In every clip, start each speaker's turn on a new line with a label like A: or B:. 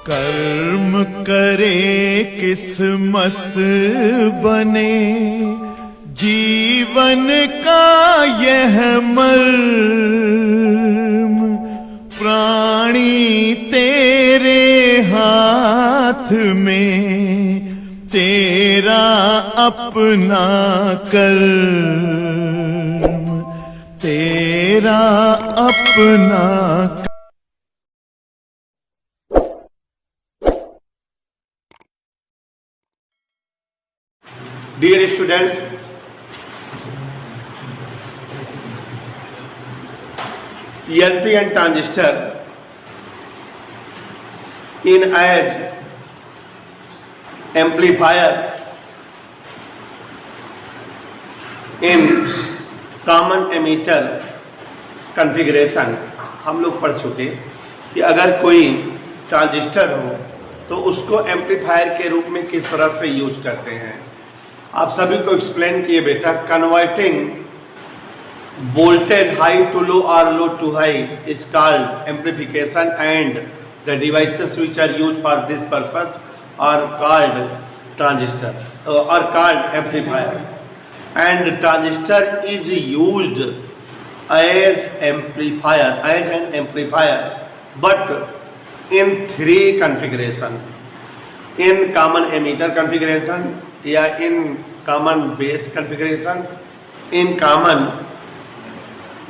A: कर्म करे किस्मत बने, जीवन का यह मर्म, प्राणी तेरे हाथ में, तेरा अपना कर्म, तेरा अपना कर्म।
B: Dear students, ENP and transistor in as amplifier in common emitter configuration हम लोग पढ़ चुके कि अगर कोई ट्रांजिस्टर हो तो उसको एम्पलीफायर के रूप में किस तरह से यूज करते हैं। आप सभी को एक्सप्लेन किए बेटा। Converting voltage high to low और low to high is called amplification and the devices which are use for this purpose are called transistor और called amplifier. And transistor is used as an amplifier but in three configuration, in common emitter configuration या in common base configuration, in common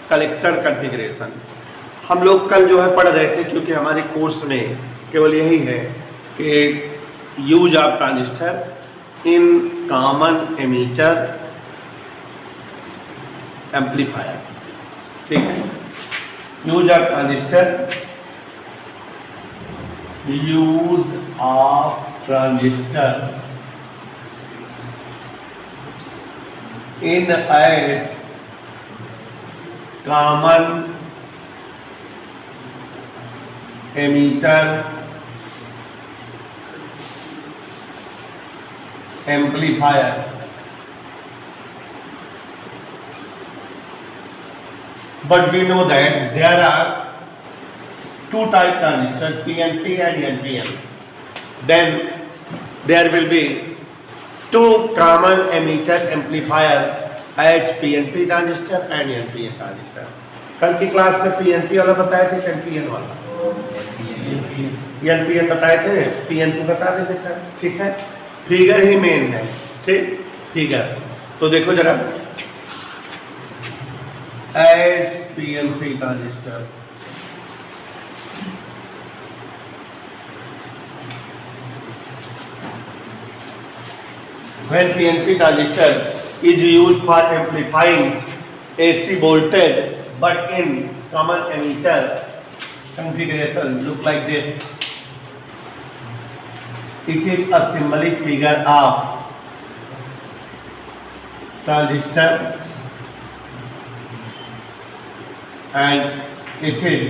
B: collector configuration। हम लोग कल जो है पढ़ रहे थे क्योंकि हमारे कोर्स में केवल यही है कि use of transistor in common ammeter amplifier. ठीक है, use of transistor, use of transistor in as common emitter amplifier। But we know that there are two type transistors, PNP and NPN. Then there will be two common emitter amplifier as PNP transistor and NPN transistor। कल की class में PNP वाला बताए थे, NPN वाला NPN बताए थे, PNP बता दे बेटा। ठीक है, फिगर ही मेन है। ठीक, फिगर तो देखो जरा। As PNP transistor, when PNP transistor is used for amplifying AC voltage but in common emitter configuration look like this। It is a symbolic figure of transistor and it is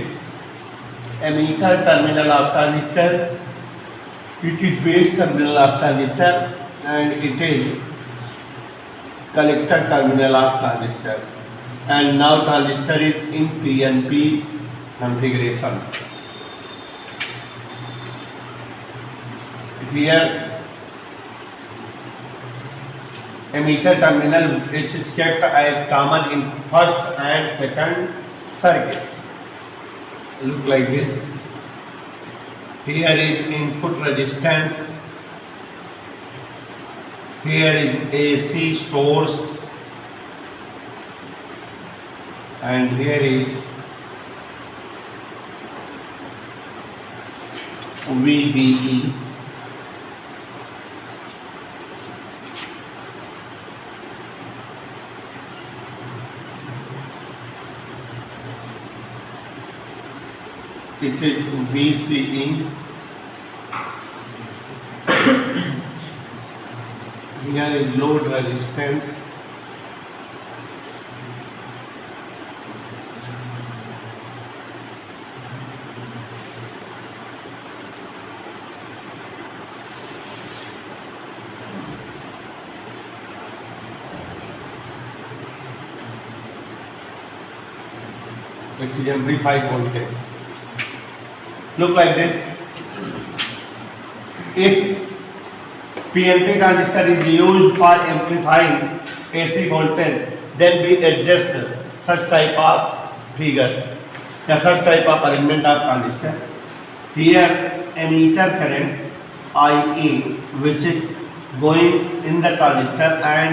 B: emitter terminal of transistor, it is base terminal of transistor and it is collector terminal of transistor। And now transistor is in PNP configuration। Here emitter terminal is kept as common in first and second circuit, look like this। Here is input resistance, here is AC source and here is VBE। It is VCE। Here is load resistance, it is amplified voltage, look like this। If PNP transistor is used for amplifying AC voltage, then we adjust such type of figure या such type of arrangement of transistor. Here emitter current IE which is going in the transistor and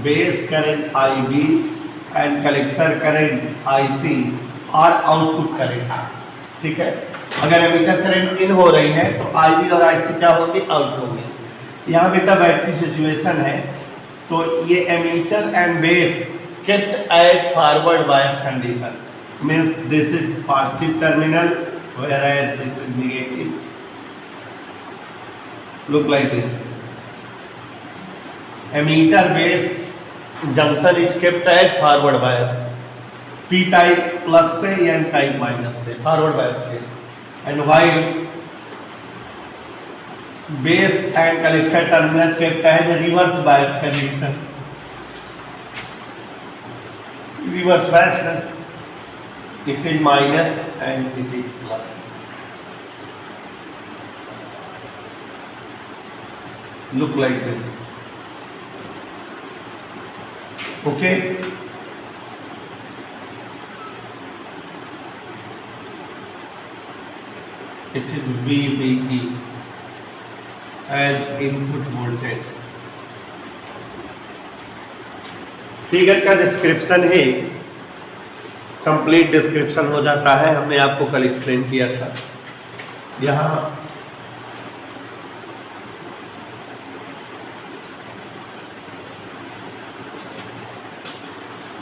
B: base current IB and collector current IC और output current, ठीक है। अगर ammeter current in हो रही है तो IB और IC क्या होंगे, आउट होंगे। यहाँ बेटा बैटरी सिचुएशन है, तो ये emitter and base kept at forward bias condition, means this is positive terminal whereas this is negative. Look like this. Emitter base junction is kept at forward bias, P type plus से N type minus से, forward bias case. And while base and collector terminal kept है reverse bias connector, reverse bias means it is minus and it is plus. Look like this. Okay. It is VBE as input voltage. Figure का description ही complete description हो जाता है, हमने आपको कल explain किया था। यहाँ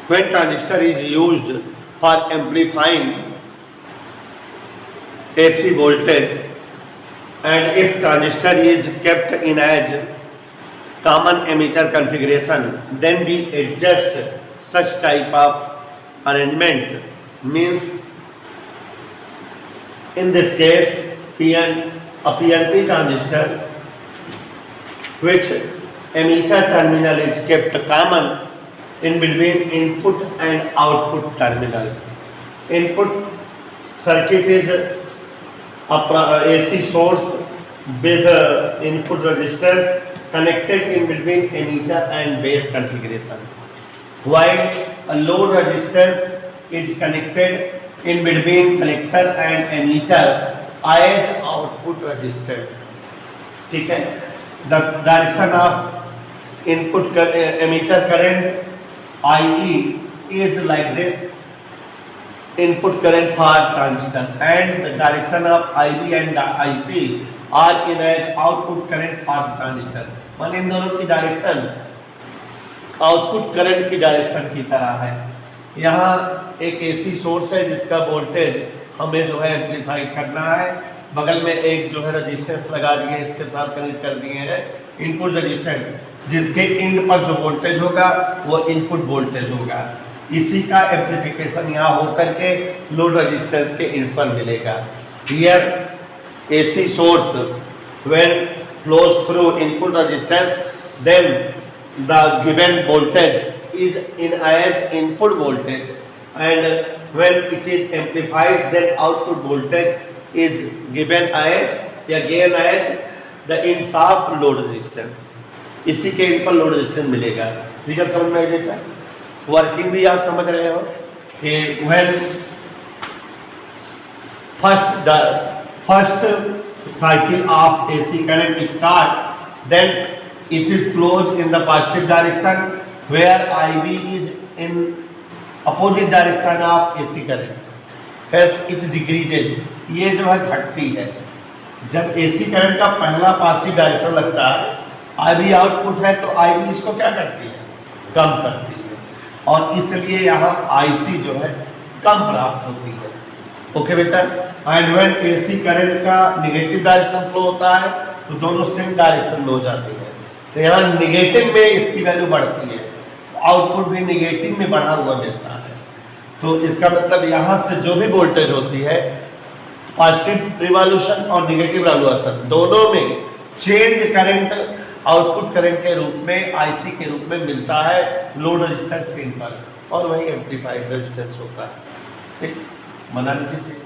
B: when transistor is used for amplifying AC voltage and if transistor is kept in as common emitter configuration, then we adjust such type of arrangement, means in this case a PNP transistor which emitter terminal is kept common in between input and output terminal. Input circuit is AC source with input resistors connected in between emitter and base configuration, while a load resistance is connected in between collector and emitter as output resistance, ठीक है। The direction of input emitter current IE is like this, input current for transistor, and the direction of IB and IC are in as output current for transistor। मान इन दोनों की direction output current की direction की तरह है। यहाँ एक AC source है जिसका वोल्टेज हमें जो है एम्पलीफाई करना है, बगल में एक जो है रेजिस्टेंस लगा दिए, इसके साथ कनेक्ट कर दिए हैं इनपुट रेजिस्टेंस, जिसके इंड पर जो वोल्टेज होगा वो इनपुट वोल्टेज होगा। इसी का एम्प्लीफिकेशन यहाँ होकर के लोड रेजिस्टेंस के इंड पर मिलेगा। Here AC source when flows through input resistance, then the given voltage is in as input voltage, and when it is amplified, then output voltage is given as या given as the ins of load resistance। इसी के इन पर load resistance मिलेगा। ठीक है, समझ में आ बेटा? वर्किंग भी आप समझ रहे हो कि when first cycle of AC current start, then it is flows in the positive direction where IB is in opposite direction of AC current, as it decreases। ये जो है घटती है। जब AC करंट का पहला पॉजिटिव डायरेक्शन लगता है, IB आउटपुट है, तो IB इसको क्या करती है, कम करती है, और इसलिए यहाँ IC जो है कम प्राप्त होती है। ओके बेटा। एंड व्हेन AC करंट का निगेटिव डायरेक्शन फ्लो होता है तो दोनों सेम डायरेक्शन में हो जाती है, तो यहाँ निगेटिव में इसकी वैल्यू बढ़ती है, आउटपुट भी निगेटिव में बढ़ा हुआ मिलता है। तो इसका मतलब यहाँ से जो भी वोल्टेज होती है, पॉजिटिव रिवॉल्यूशन और निगेटिव रिवॉल्यूशन दोनों में चेंज करंट आउटपुट करंट के रूप में IC के रूप में मिलता है लोड रेजिस्टेंस इन पर, और वही एम्पलीफाइड रेजिस्टेंस होता है। ठीक, मना लीजिए।